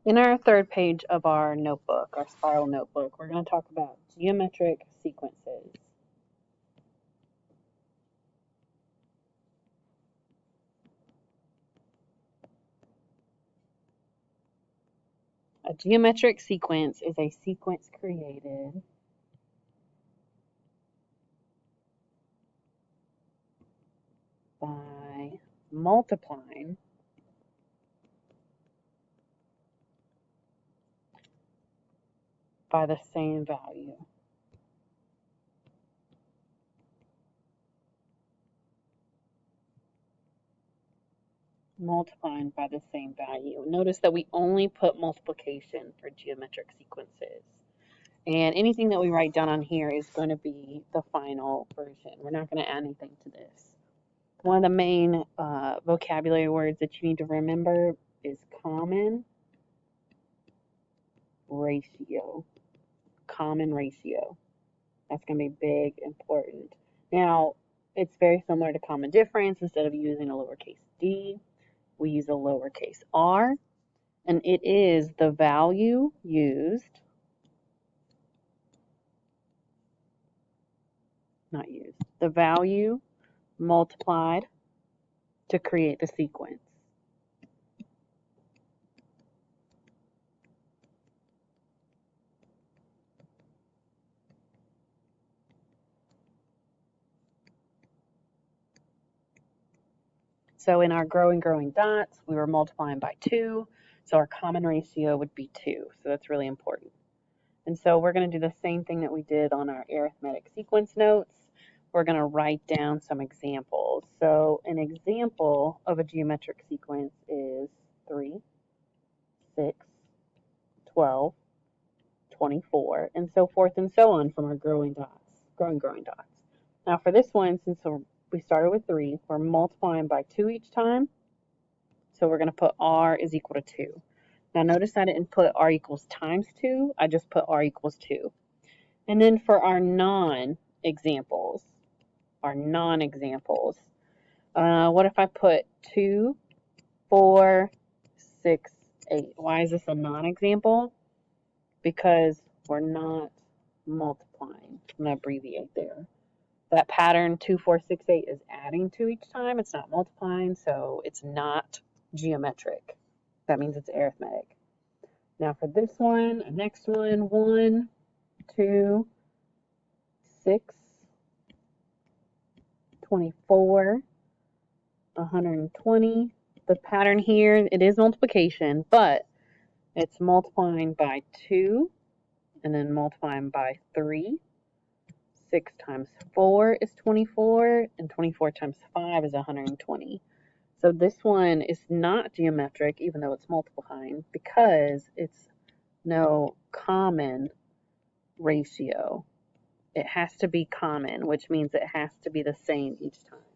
In our third page of our notebook, our spiral notebook, we're going to talk about geometric sequences. A geometric sequence is a sequence created by multiplying by the same value. Multiplying by the same value. Notice that we only put multiplication for geometric sequences. And anything that we write down on here is going to be the final version. We're not going to add anything to this. One of the main vocabulary words that you need to remember is common ratio. Common ratio. That's going to be big, important. Now, it's very similar to common difference. Instead of using a lowercase d, we use a lowercase r, and it is the value used, the value multiplied to create the sequence. So in our growing dots, we were multiplying by 2, so our common ratio would be 2. So that's really important. And so we're going to do the same thing that we did on our arithmetic sequence notes. We're going to write down some examples. So an example of a geometric sequence is 3, 6, 12, 24, and so forth and so on from our growing dots. Now for this one, since we started with 3, we're multiplying by 2 each time. So we're going to put r is equal to 2. Now notice I didn't put r equals times 2, I just put r equals 2. And then for our non-examples, what if I put 2, 4, 6, 8? Why is this a non-example? Because we're not multiplying. I'm going to abbreviate there. That pattern 2, 4, 6, 8 is adding 2 each time. It's not multiplying, so it's not geometric. That means it's arithmetic. Now for this one, next one, 1, 2, 6, 24, 120. The pattern here, it is multiplication, but it's multiplying by 2 and then multiplying by 3. 6 times 4 is 24, and 24 times 5 is 120. So this one is not geometric, even though it's multiplying, because it's no common ratio. It has to be common, which means it has to be the same each time.